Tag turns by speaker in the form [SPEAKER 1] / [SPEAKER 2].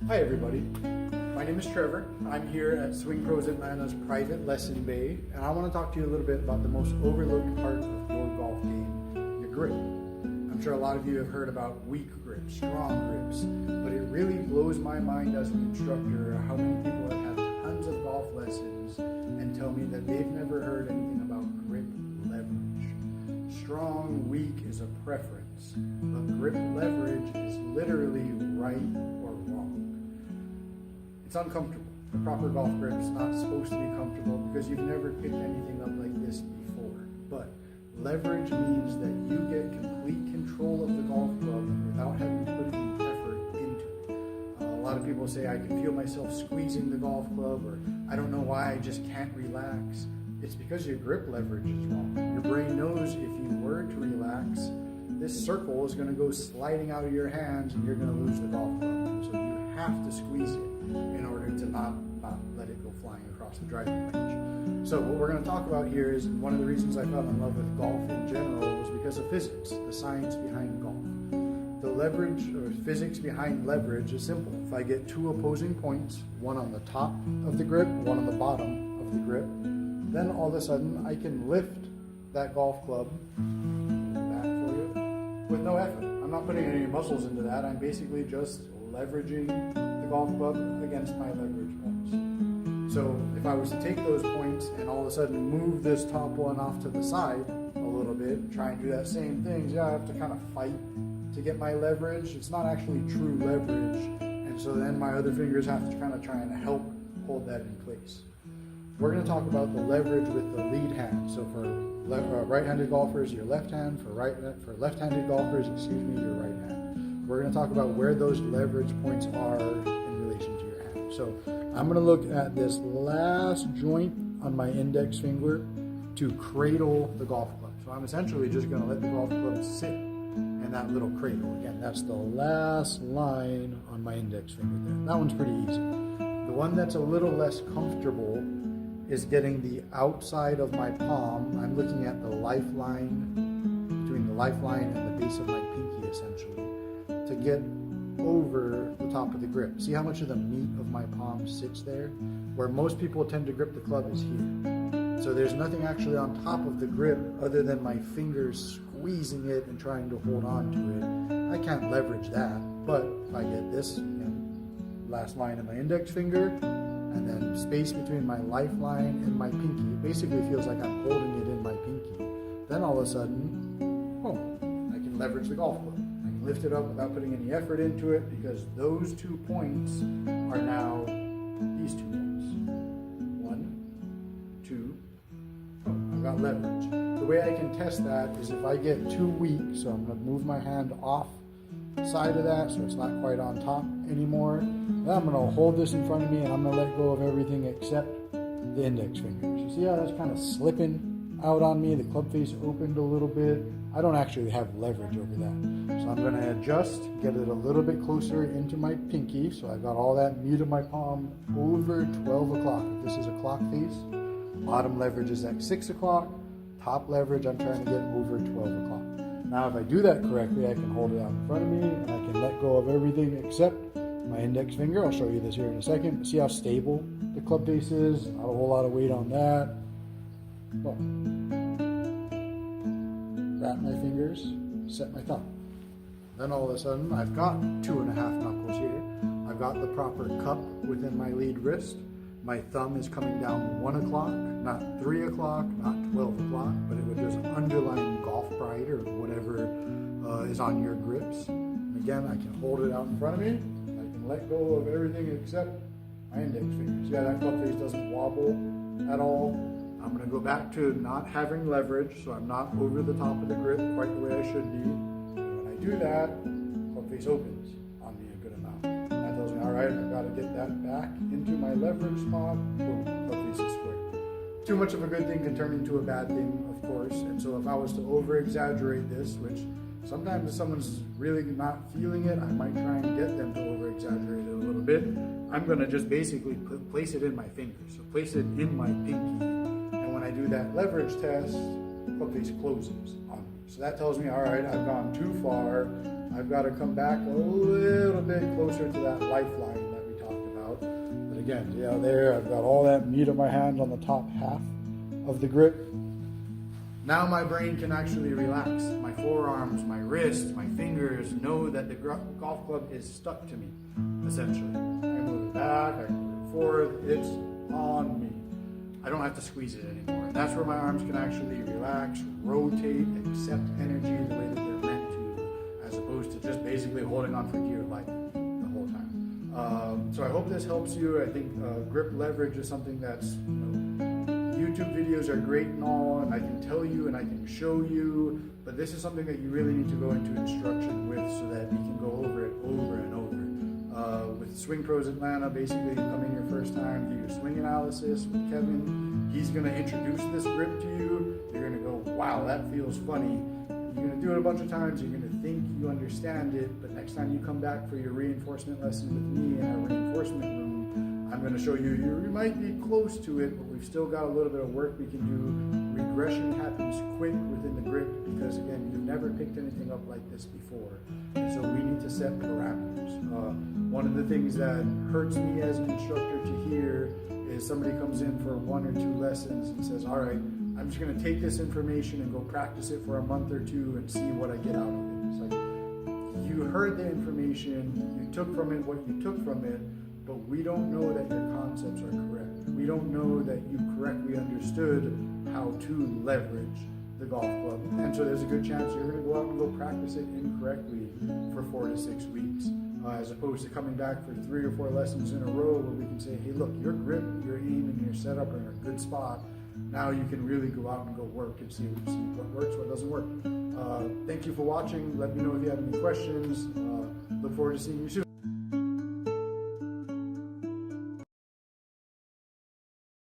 [SPEAKER 1] Hi everybody, my name is Trevor. I'm here at Swing Pros Atlanta's private lesson bay, and I want to talk to you a little bit about the most overlooked part of your golf game, your grip. I'm sure a lot of you have heard about weak grips, strong grips, but it really blows my mind as an instructor how many people have had tons of golf lessons and tell me that they've never heard anything about grip leverage. Strong, weak is a preference, but grip leverage is literally right or wrong. It's uncomfortable. The proper golf grip is not supposed to be comfortable because you've never picked anything up like this before. But leverage means that you get complete control of the golf club without having to put any effort into it. A lot of people say, I can feel myself squeezing the golf club, or I don't know why I just can't relax. It's because your grip leverage is wrong. Your brain knows if you were to relax, this circle is going to go sliding out of your hands and you're going to lose the golf club. So you have to squeeze it in order to not let it go flying across the driving range. So what we're going to talk about here is one of the reasons I fell in love with golf in general was because of physics, the science behind golf. The leverage or physics behind leverage is simple. If I get two opposing points, one on the top of the grip, one on the bottom of the grip, then all of a sudden I can lift that golf club back for you with no effort. I'm not putting any muscles into that. I'm basically just leveraging the golf club against my leverage points. So if I was to take those points and all of a sudden move this top one off to the side a little bit, try and do that same thing, yeah, I have to kind of fight to get my leverage. It's not actually true leverage, and so then my other fingers have to kind of try and help hold that in place. We're going to talk about the leverage with the lead hand. So for right-handed golfers, your left hand. For left-handed golfers, your right hand. We're going to talk about where those leverage points are in relation to your hand. So I'm going to look at this last joint on my index finger to cradle the golf club. So I'm essentially just going to let the golf club sit in that little cradle. Again, that's the last line on my index finger there. That one's pretty easy. The one that's a little less comfortable is getting the outside of my palm. I'm looking at the lifeline, between the lifeline and the base of my pinky essentially, to get over the top of the grip. See how much of the meat of my palm sits there? Where most people tend to grip the club is here. So there's nothing actually on top of the grip other than my fingers squeezing it and trying to hold on to it. I can't leverage that, but if I get this, last line of my index finger, and then space between my lifeline and my pinky. It basically feels like I'm holding it in my pinky. Then all of a sudden, boom, I can leverage the golf club. I can lift it up without putting any effort into it because those 2 points are now these 2 points. 1, 2, boom, I've got leverage. The way I can test that is if I get too weak, so I'm going to move my hand off side of that so it's not quite on top anymore. Then I'm going to hold this in front of me and I'm going to let go of everything except the index fingers. You see how that's kind of slipping out on me? The club face opened a little bit. I don't actually have leverage over that. So I'm going to adjust, get it a little bit closer into my pinky. So I've got all that meat of my palm over 12 o'clock. If this is a clock face, bottom leverage is at 6 o'clock. Top leverage, I'm trying to get over 12 o'clock. Now, if I do that correctly, I can hold it out in front of me and I can let go of everything except my index finger. I'll show you this here in a second. See how stable the club face is? Not a whole lot of weight on that. Well, wrap my fingers, set my thumb. Then all of a sudden, I've got 2.5 knuckles here. I've got the proper cup within my lead wrist. My thumb is coming down 1 o'clock, not 3 o'clock, not 12 o'clock, but it would just underline golf pride or whatever is on your grips. And again, I can hold it out in front of me. I can let go of everything except my index fingers. Yeah, that club face doesn't wobble at all. I'm going to go back to not having leverage, so I'm not over the top of the grip quite the way I should be. And when I do that, club face opens on me a good amount. That tells me, all right, I've got to get that back into my leverage spot. Boom, club face is square. Too much of a good thing can turn into a bad thing, of course. And so if I was to over-exaggerate this, which sometimes if someone's really not feeling it, I might try and get them to over-exaggerate it a little bit. I'm going to just basically place it in my fingers. So place it in my pinky. And when I do that leverage test, club face closes on me. So that tells me, all right, I've gone too far. I've got to come back a little bit closer to that lifeline about. But again, yeah, there I've got all that meat of my hand on the top half of the grip. Now my brain can actually relax. My forearms, my wrists, my fingers know that the golf club is stuck to me, essentially. I can move it back, I can move it forward, it's on me. I don't have to squeeze it anymore. And that's where my arms can actually relax, rotate, accept energy the way that they're meant to, as opposed to just basically holding on for dear life the whole time. So I hope this helps you. I think grip leverage is something that's, YouTube videos are great and all, and I can tell you and I can show you, but this is something that you really need to go into instruction with so that you can go over it over and over. With Swing Pros Atlanta, basically you come in your first time, do your swing analysis with Kevin. He's going to introduce this grip to you. You're going to go, wow, that feels funny. You're going to do it a bunch of times. You're going to think you understand it, but next time you come back for your reinforcement lesson with me in our reinforcement room, I'm going to show you, you might be close to it, but we've still got a little bit of work we can do. Regression happens quick within the grip because, again, you've never picked anything up like this before. And so we need to set parameters. One of the things that hurts me as an instructor to hear is somebody comes in for 1 or 2 lessons and says, all right, I'm just going to take this information and go practice it for a month or 2 and see what I get out of it. It's like, you heard the information, you took from it what you took from it, but we don't know that your concepts are correct. We don't know that you correctly understood how to leverage the golf club. And so there's a good chance you're going to go out and go practice it incorrectly for 4 to 6 weeks, as opposed to coming back for 3 or 4 lessons in a row where we can say, hey, look, your grip, your aim, and your setup are in a good spot. Now you can really go out and go work and see what works, what doesn't work. Thank you for watching. Let me know if you have any questions. Look forward to seeing you soon.